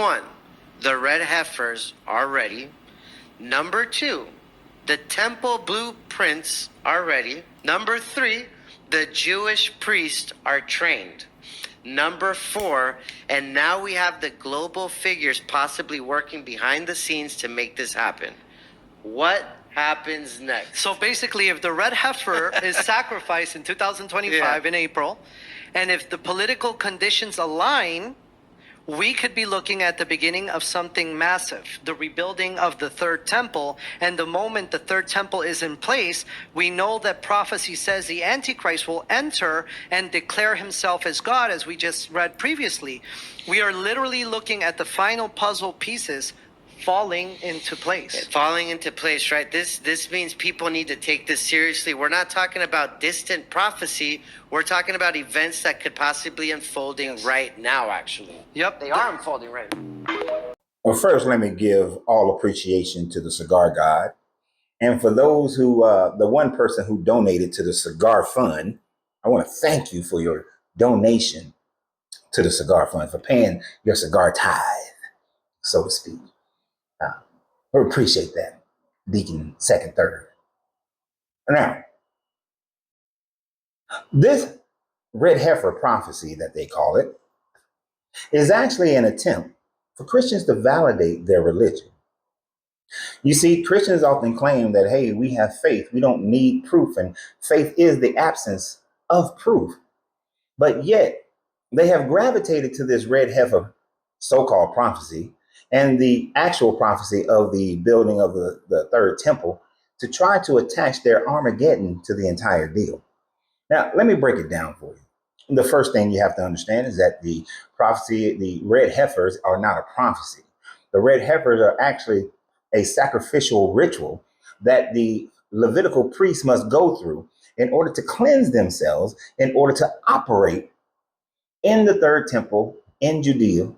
1, the red heifers are ready. Number 2, the temple blueprints are ready. Number 3, the Jewish priests are trained. Number 4, and now we have the global figures possibly working behind the scenes to make this happen. What happens next? So basically, if the red heifer is sacrificed in 2025 in April, and if the political conditions align, we could be looking at the beginning of something massive, the rebuilding of the third temple. And the moment the third temple is in place, we know that prophecy says the Antichrist will enter and declare himself as God, as we just read previously. We are literally looking at the final puzzle pieces falling into place. Falling into place, right? This means people need to take this seriously. We're not talking about distant prophecy. We're talking about events that could possibly unfolding right now, actually. Yep. They are unfolding right now. Well, first, let me give all appreciation to the cigar god. And for those who, the one person who donated to the cigar fund, I want to thank you for your donation to the cigar fund, for paying your cigar tithe, so to speak. I appreciate that, Deacon Second Third. Now, this red heifer prophecy that they call it is actually an attempt for Christians to validate their religion. You see, Christians often claim that, hey, we have faith, we don't need proof, and faith is the absence of proof. But yet, they have gravitated to this red heifer so-called prophecy and the actual prophecy of the building of the third temple to try to attach their Armageddon to the entire deal. Now, let me break it down for you. The first thing you have to understand is that the prophecy, the red heifers, are not a prophecy. The red heifers are actually a sacrificial ritual that the Levitical priests must go through in order to cleanse themselves, in order to operate in the third temple, in Judaism.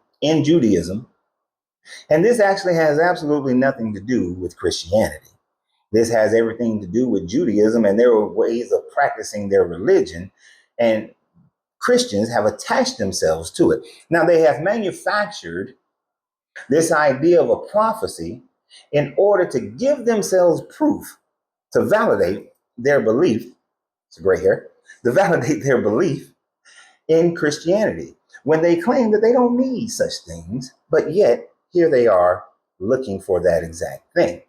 And this actually has absolutely nothing to do with Christianity. This has everything to do with Judaism and their ways of practicing their religion. And Christians have attached themselves to it. Now, they have manufactured this idea of a prophecy in order to give themselves proof to validate their belief. It's a gray hair. To validate their belief in Christianity, when they claim that they don't need such things, but yet here they are looking for that exact thing.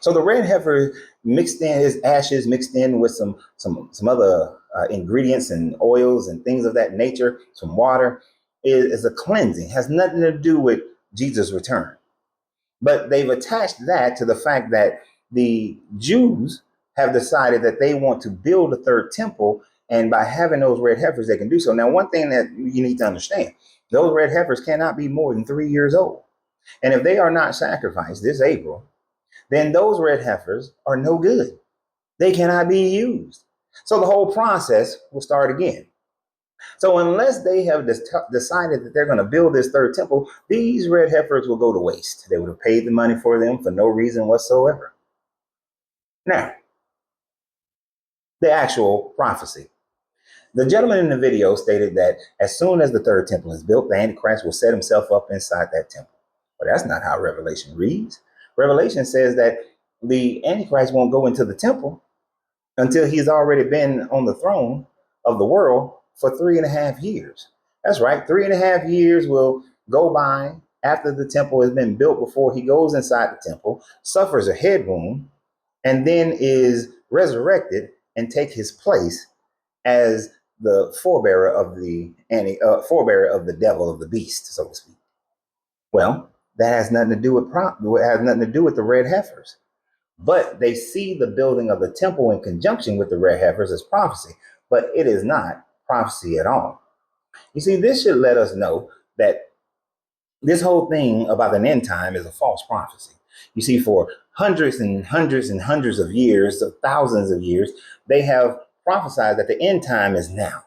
So the red heifer mixed in, his ashes mixed in with some other ingredients and oils and things of that nature, some water, is a cleansing, has nothing to do with Jesus' return. But they've attached that to the fact that the Jews have decided that they want to build a third temple, and by having those red heifers, they can do so. Now, one thing that you need to understand, those red heifers cannot be more than 3 years old. And if they are not sacrificed this April, then those red heifers are no good. They cannot be used. So the whole process will start again. So unless they have decided that they're going to build this third temple, these red heifers will go to waste. They would have paid the money for them for no reason whatsoever. Now, the actual prophecy. The gentleman in the video stated that as soon as the third temple is built, the Antichrist will set himself up inside that temple. But that's not how Revelation reads. Revelation says that the Antichrist won't go into the temple until he's already been on the throne of the world for 3.5 years. That's right. 3.5 years will go by after the temple has been built before he goes inside the temple, suffers a head wound, and then is resurrected and take his place as the forebearer of the devil, of the beast, so to speak. Well, that has nothing to do with the red heifers. But they see the building of the temple in conjunction with the red heifers as prophecy, but it is not prophecy at all. You see, this should let us know that this whole thing about an end time is a false prophecy. You see, for hundreds and hundreds and hundreds of years, of thousands of years, they have prophesied that the end time is now.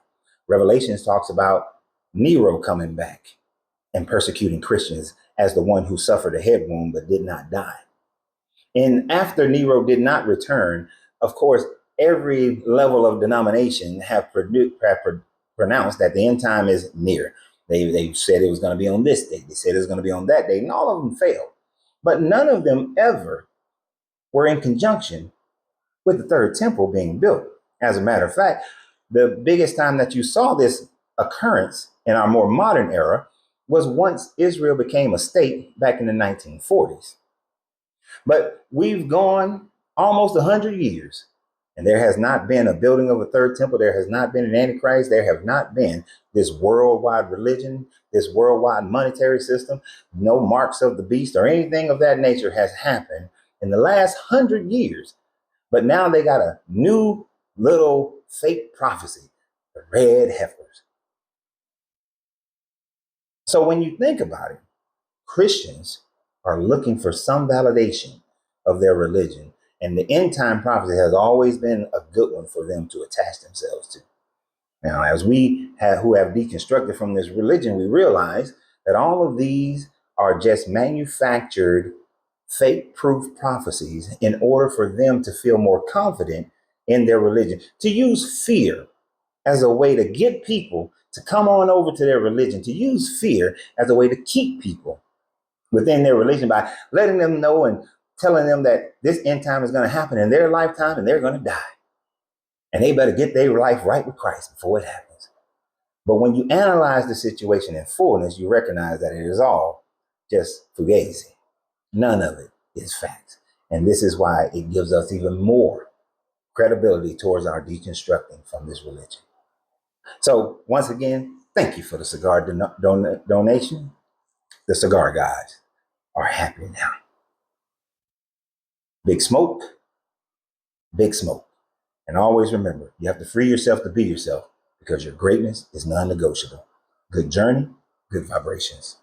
Revelation talks about Nero coming back and persecuting Christians as the one who suffered a head wound but did not die. And after Nero did not return, of course, every level of denomination have pronounced that the end time is near. They said it was going to be on this date. They said it was going to be on that date, and all of them failed. But none of them ever were in conjunction with the third temple being built. As a matter of fact, the biggest time that you saw this occurrence in our more modern era was once Israel became a state back in the 1940s. But we've gone almost 100 years, and there has not been a building of a third temple. There has not been an Antichrist. There have not been this worldwide religion, this worldwide monetary system. No marks of the beast or anything of that nature has happened in the last 100 years. But now they got a new little fake prophecy, the red heifers. So when you think about it, Christians are looking for some validation of their religion. And the end time prophecy has always been a good one for them to attach themselves to. Now, as we who have deconstructed from this religion, we realize that all of these are just manufactured, fake proof prophecies in order for them to feel more confident in their religion, to use fear as a way to get people to come on over to their religion, to use fear as a way to keep people within their religion by letting them know and telling them that this end time is going to happen in their lifetime and they're going to die. And they better get their life right with Christ before it happens. But when you analyze the situation in fullness, you recognize that it is all just fugazi. None of it is fact. And this is why it gives us even more credibility towards our deconstructing from this religion. So once again, thank you for the cigar donation. The cigar guys are happy now. Big smoke, big smoke. And always remember, you have to free yourself to be yourself because your greatness is non-negotiable. Good journey, good vibrations.